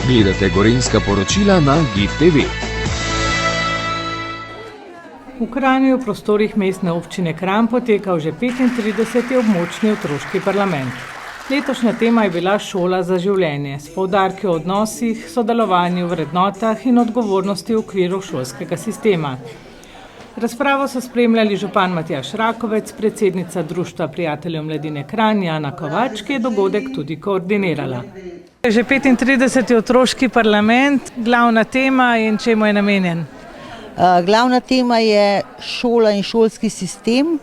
Gledate Gorenjska poročila na GID TV. V Kranju v prostorih mestne občine Kranj potekal že 35. območni otroški parlament. Letošnja tema je bila šola za življenje, s poudarki o odnosih, sodelovanju, vrednotah in odgovornosti v okviru šolskega sistema. Razpravo so spremljali župan Matjaž Rakovec, predsednica Društva prijateljev mladine Kranj Jana Kovač, ki je dogodek tudi koordinirala. Že 35. otroški parlament, glavna tema in čemu je namenjen? Glavna tema je šola in šolski sistem.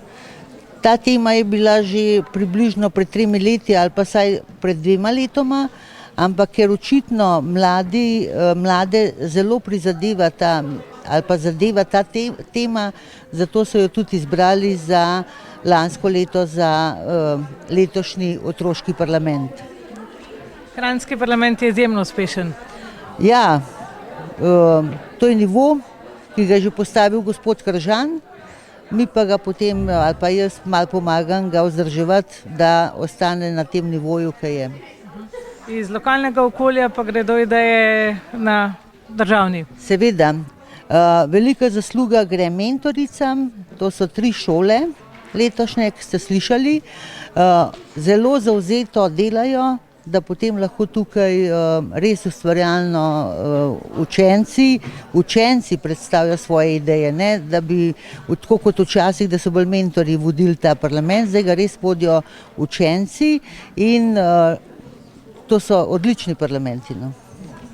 Ta tema je bila že približno pred 3 leti ali pa saj pred 2 letoma, ampak ker očitno mlade zelo prizadeva zadeva ta tema, zato so jo tudi izbrali za lansko leto za letošnji otroški parlament. Kranjski parlament je izjemno uspešen. Ja, to je nivo, ki ga je že postavil gospod Kržan, mi pa ga potem, ali pa jaz malo pomagam ga vzdrževati, da ostane na tem nivoju, ki je. Iz lokalnega okolja pa gredo ideje na državni. Seveda, velika zasluga gre mentoricam, to so 3 šole letošnje, ki ste slišali, zelo zavzeto delajo, da potem lahko tukaj res ustvarjalno učenci predstavijo svoje ideje, ne da bi, tako kot včasih, da so bolj mentori vodili ta parlament, zdaj ga res vodijo učenci in to so odlični parlamenti. No.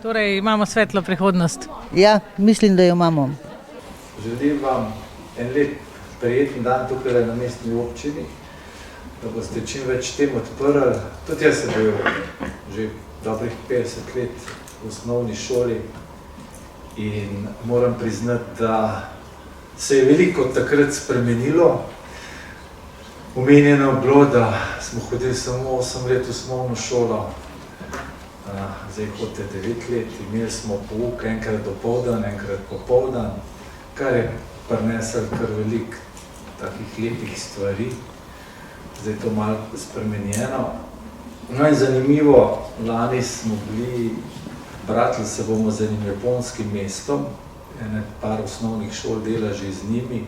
Torej imamo svetlo prihodnost. Ja, mislim, da jo imamo. Želim vam en lep, prijeten dan tukaj na mestni občini, da boste čim več tem odprli. Tudi jaz sem bil že dobrih 50 let v osnovni šoli in moram priznati, da se je veliko takrat spremenilo. Omenjeno je bilo, da smo hodili samo 8 let v osnovno šolo, zdaj hodite 9 let, imeli smo pouk enkrat dopoldan, enkrat popoldan, kar je prineslo kar veliko takih lepih stvari. Zdaj je to malo spremenjeno. No in zanimivo, lani smo bratili se bomo z enim japonskim mestom, par osnovnih šol dela že z njimi.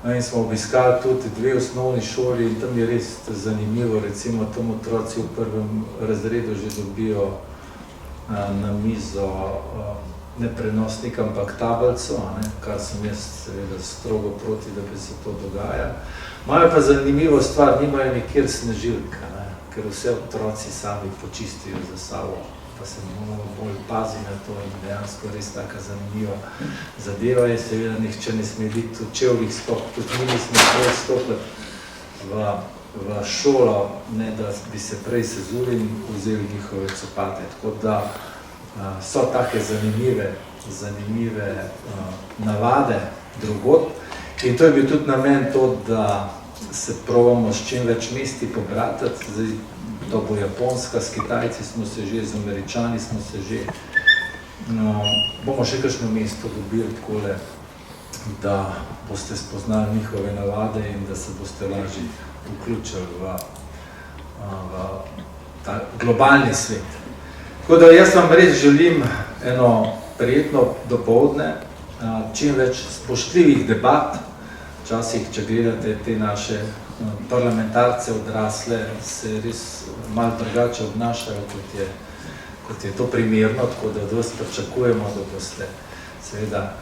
No in smo obiskali tudi 2 osnovni šoli in tam je res zanimivo, recimo tam otroci v 1. razredu že dobijo na mizo ne prenosnik, ampak tablico, kar sem jaz seveda strogo proti, da bi se to dogajalo. Imajo pa zanimivo stvar, nimajo nikjer snežilka, ker vse otroci sami počistijo za sabo, pa se bolj pazi na to in dejansko res taka zanimiva zadeva je, seveda nihče ne sme biti v čevljih skok, tudi mi nismo svoj stopiti v šolo, ne da bi se prej sezuli in vzeli njihove copate, tako da so take zanimive navade drugod. In to je bil tudi namen to, da se probamo s čim več mesti pobratati. Zdaj, to bo Japonska, s Kitajci smo se že, z Američani smo se že. Bomo še kakšno mesto dobili takole, da boste spoznali njihove navade in da se boste lažje vključili v ta globalni svet. Tako da jaz vam res želim eno prijetno dopoldne, čim več spoštljivih debat. Včasih, če gledate te naše parlamentarce odrasle, se res malo drugače obnašajo, kot je to primerno, tako da od vas pričakujemo, da boste seveda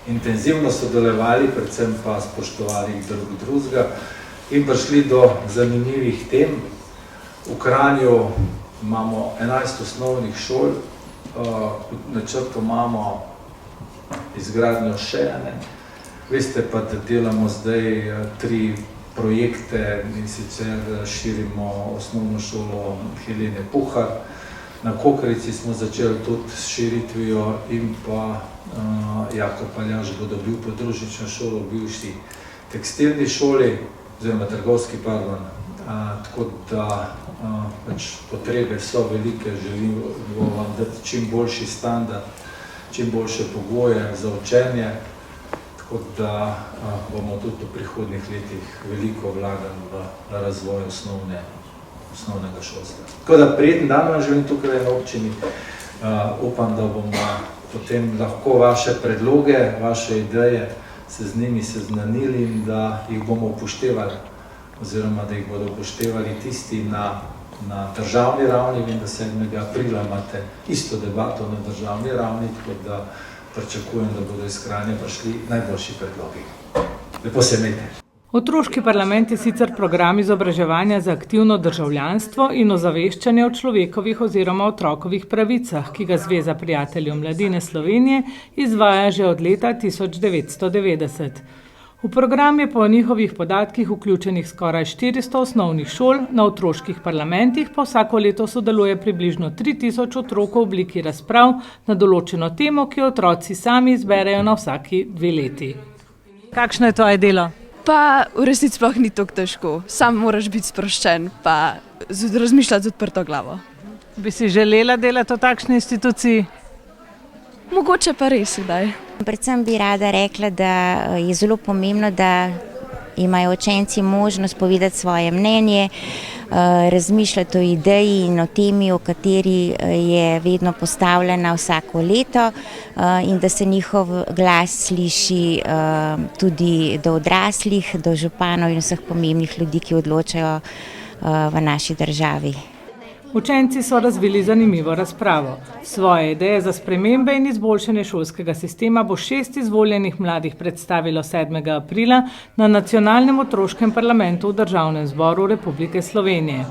intenzivno sodelovali, predvsem pa spoštovali drug drugega in prišli do zanimivih tem. V Kranju imamo 11 osnovnih šol, v načrtu imamo izgradnjo še ene. Veste pa, da delamo zdaj 3 projekte in sicer širimo osnovno šolo Helene Puhar. Na Kokrici smo začeli tudi s širitvijo in pa Jakob Aljaž bo dobil podružnično šolo v bivši tekstilni šoli, oziroma trgovski, pardon. Tako da potrebe so velike, želimo vam dati čim boljši standard, čim boljše pogoje za učenje, tako da bomo tudi v prihodnjih letih veliko vlagali v razvoj osnovnega šolstva. Tako da prijeten dan vam želim tukaj na občini. Upam, da bomo potem lahko vaše predloge, vaše ideje se z njimi seznanili in da jih bomo upoštevali, oziroma da jih bodo upoštevali tisti na državni ravni. Vem, da 7. aprila imate isto debato na državni ravni, tako da pričakujem, da bodo iz Kranja prišli najboljši predlogi. Lepo se imejte. Otroški parlament je sicer program izobraževanja za aktivno državljanstvo in ozaveščanje o človekovih oziroma otrokovih pravicah, ki ga Zveza prijateljev mladine Slovenije izvaja že od leta 1990. V program je po njihovih podatkih vključenih skoraj 400 osnovnih šol, na otroških parlamentih pa vsako leto sodeluje približno 3000 otrok v obliki razprav na določeno temo, ki otroci sami izberejo na vsaki 2 leti. Kakšno je tvoje delo? Pa v resnici sploh ni tako težko. Sam moraš biti sproščen, pa razmišljati z odprto glavo. Bi si želela delati v takšni instituciji? Mogoče pa res kdaj. Predvsem bi rada rekla, da je zelo pomembno, da imajo učenci možnost povedati svoje mnenje, razmišljati o ideji in o temi, o kateri je vedno postavljena vsako leto, in da se njihov glas sliši tudi do odraslih, do županov in vseh pomembnih ljudi, ki odločajo v naši državi. Učenci so razvili zanimivo razpravo. Svoje ideje za spremembe in izboljšanje šolskega sistema bo 6 izvoljenih mladih predstavilo 7. aprila na Nacionalnem otroškem parlamentu v Državnem zboru Republike Slovenije.